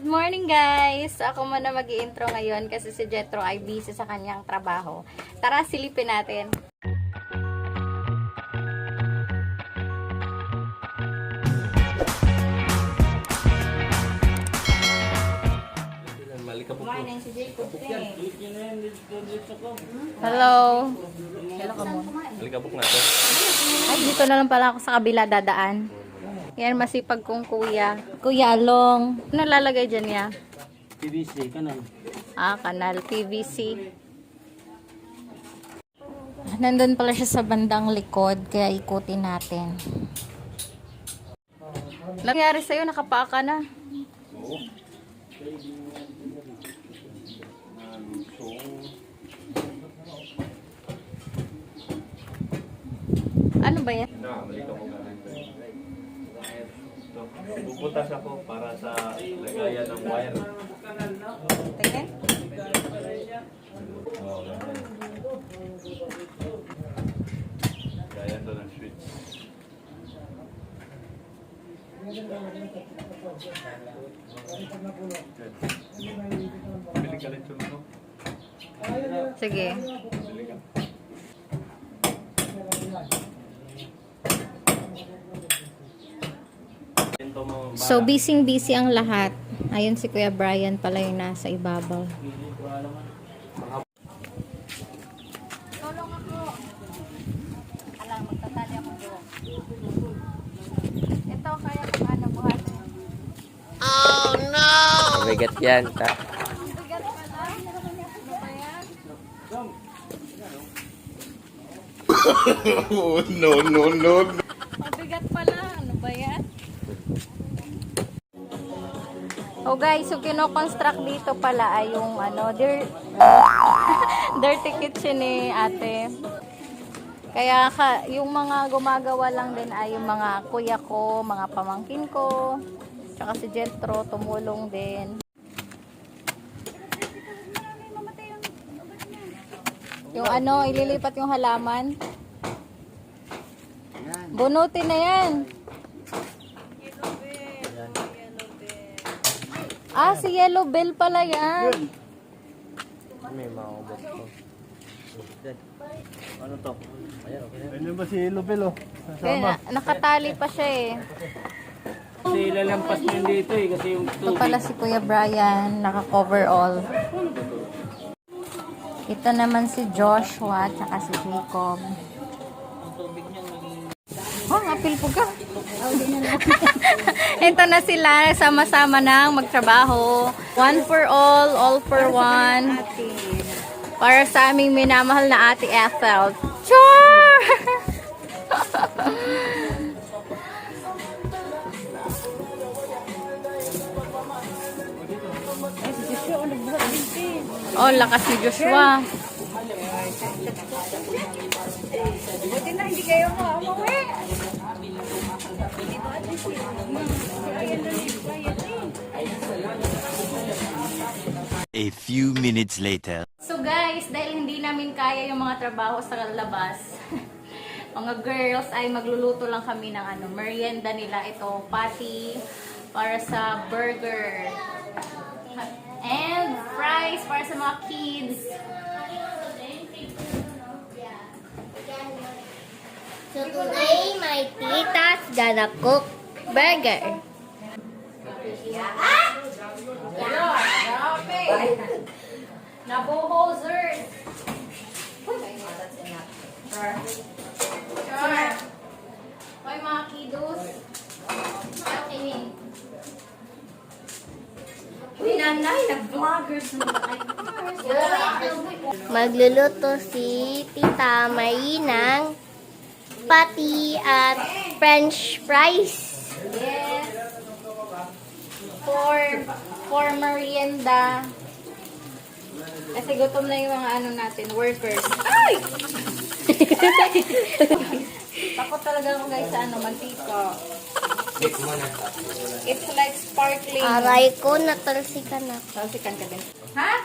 Morning guys! Ako muna mag-i-intro ngayon kasi si Jetro ay busy sa kanyang trabaho. Tara, silipin natin. Hello! Hello ka muna. Alikabok natin. Ay, dito na lang pala ako sa kabila dadaan. Yan, masipag kong kuya. Kuya Along. Ano lalagay dyan niya? PVC, kanal. Kanal. PVC. Nandun pala siya sa bandang likod, kaya ikutin natin. Nangyari sa'yo, nakapaa ka na. Oo. Ano ba yan? Bubutas ako para sa lagayan ng wire. Tingin? Lagayan to ng switch. Bili ka rin ito. Sige. Bili ka. So, busy ang lahat. Ayun si Kuya Brian pala yung nasa ibabaw. Tulong ako. Alam, magtatali ako doon. Ito, kaya kung ano buhat. Oh, no! Mabigat yan. Bigat pala. Ano ba yan? No. Mabigat pala. Ano ba yan? Oh guys, so kino-construct dito pala ay yung dirty kitchen ni ate. Kaya yung mga gumagawa lang din ay yung mga kuya ko, mga pamangkin ko, tsaka si Jetro tumulong din. Yung ililipat yung halaman. Bunutin na yan. Si Yellow Bell pala yan. May maubos ko. Ano to? Ayan, okay. Ano ba si Yellow Bell, oh? Kaya, nakatali pa siya eh. Kasi lalampas mo yun dito eh, kasi yung Ito pala si Kuya Brian, naka-cover all. Ito naman si Joshua, tsaka si Jacob. Oh, apil po ka. Ito na sila, sama-sama nang magtrabaho. One for all for one. Para sa aming minamahal na Ate Ethel. Char! Oh, lakas ni Joshua. Buti na hindi kayo umuwi. A few minutes later. So guys, dahil hindi namin kaya yung mga trabaho sa labas, mga girls ay magluluto lang kami ng merienda nila. Ito, patty para sa burger. And fries para sa mga kids. So today, my tita's gonna cook burger. Nabuhosers. Char. Hoy mga kiddos. Okay. Pinanay, nag-vloggers mo. Magluluto si Tita Marie ng patty at french fries. Yes. For merienda. Kasi gutom na yung mga natin, workers. Ay! Takot talaga ako guys sa mantika. It's like sparkling. Aray ko, natalsikan ako. Salsikan ka din. Ha?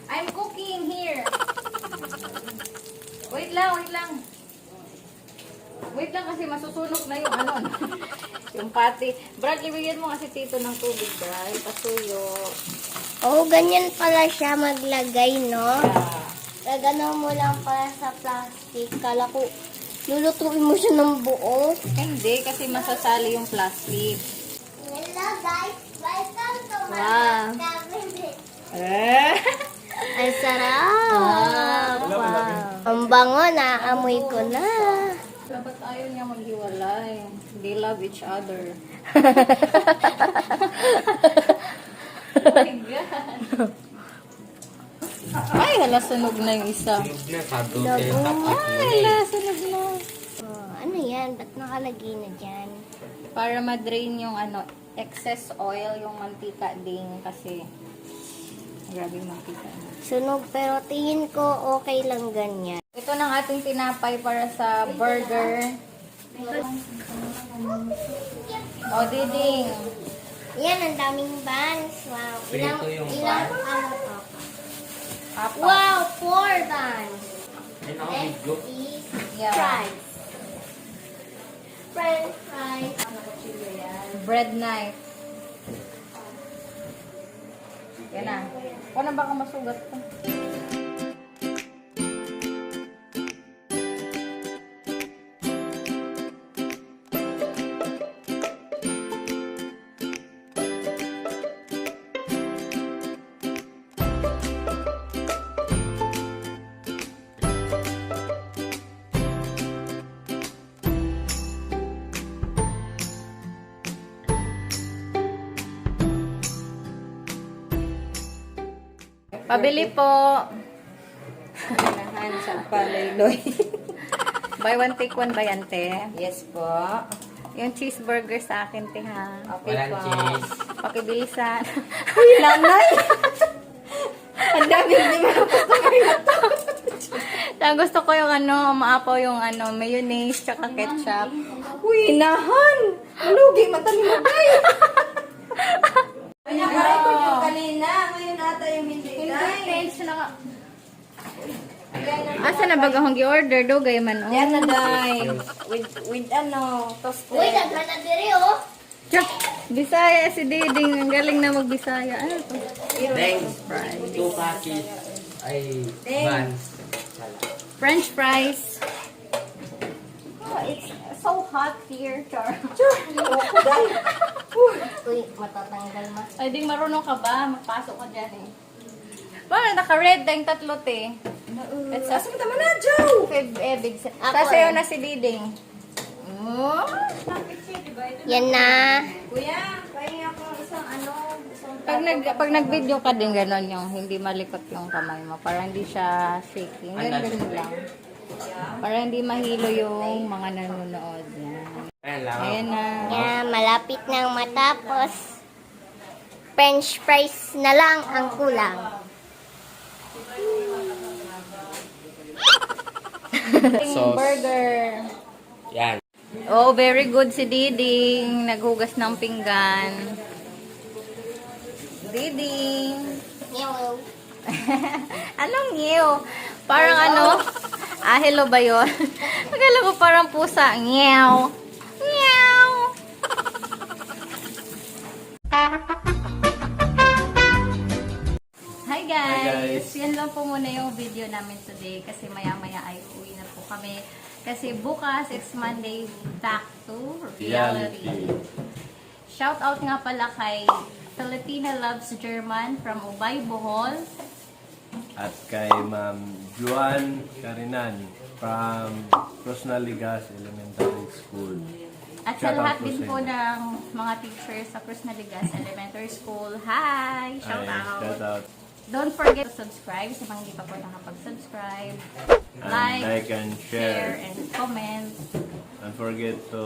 I'm cooking here. Wait lang. Wait lang kasi masusunog na yung ano. Yung pati. Brad, ibigyan mo kasi tito ng tubig, Brad. Pasuyo. Oh, ganyan pala siya maglagay, no? Yeah. Gagano mo lang pala sa plastic. Kala ko, lulutuin mo siya ng buo. Hindi, kasi masasali yung plastic. Hello guys, welcome to my Wow. cabinet. Eh? Ang sarap! Wow. Ang bango na, amoy ko na. Dapat ayaw niya maghiwalay. They love each other. Oh my God. Ay, hala, sunog na yung isa. Ay, hala, sunog na. Oh, ano yan? Ba't nakalagay na dyan? Para ma-drain yung ano, excess oil, yung mantika din kasi grabe yung mantika. Sunog, pero tingin ko okay lang ganyan. Ito ng ating tinapay para sa burger. O, diding. Yan, ang daming buns. Wow. Ilang ano to? Apat. Wow, 4 buns. Next is Yeah. fries. French fries. Bread knife. Yan na. Kung na baka masugat ko. Pabili po. Nahan sa palayloy. Buy one, take one ba yan, te? Yes po. Yung cheeseburger sa akin, te, ha? Okay po. Pakibilisan. Uy, nanay! Ang dami hindi mo Ang gusto ko yung ano, maapaw yung ano, mayonnaise, tsaka ketchup. Uy, nahan! Malugi, matali mo tayo. Pinakaray ko yung kanina. Ngayon ata yung hindi na. Asa na baga hong gi-order do gay man, oh. Yan na, day. With ano, toasted. Uy, daghan na diri, oh. Tsak! Bisaya si Diding. Ang galing na magbisaya. Ano to? Thanks. 2 pakis ay buns. French fries. Oh, it's so hot here, Char. Uy, matatanggal ma. Ay, di marunong ka ba? Magpasok ka dyan eh. Parang naka-red tayong tatlo, te. It's a Asa mo tama na, Joe? big set. Ako Sasayaw eh. na si Diding. Oh, Yan na. Kuya, pahinga ko isang ano, isang pag nag-video ka din gano'n yung hindi malikot yung kamay mo. Para hindi siya shaking. Ganun lang. Para hindi mahilo yung mga nanonood. Yan. Ayan lang. Ayan na. Yan, malapit nang matapos. French fries na lang ang kulang. Sauce. Burger. Yan. Oh, very good si Diding. Naghugas ng pinggan. Diding. Yung Anong ngiyo? Parang ano? Hello ba yun? Akala ko parang pusa. Ngiyaw. Ngiyaw. Hi guys! Yan lang po muna yung video namin today kasi maya-maya ay uwi na po kami. Kasi bukas, it's Monday, back to reality. Shout out nga pala kay Filipina Loves German from Ubay, Bohol. At kay Ma'am Juan Carinan from Crosnaligas Elementary School. At sa Shout out lahat po din sa po inyo. ng mga teachers sa Cruz Naligas Elementary School. Hi! Shout Ay, out! shout out. Don't forget to subscribe sa mga hindi pa po nakapag-subscribe. And Like, and share, share. and comment. Don't forget to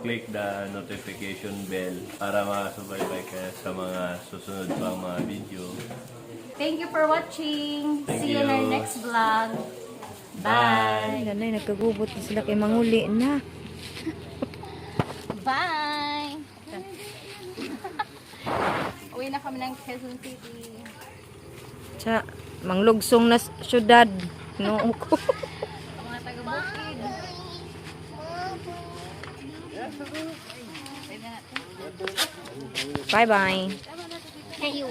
click the notification bell para makasubaybay kayo sa mga susunod pang mga video. Thank you for watching. Thank See you in our you. next vlog. Bye! Nanay, nagkagubot na sila kay manguli na. Bye! Uwi na kami ng Quezon City. Sa manglugsong na syudad. Noo ko. Mga taga-Bukid. Bye-bye. Kayo.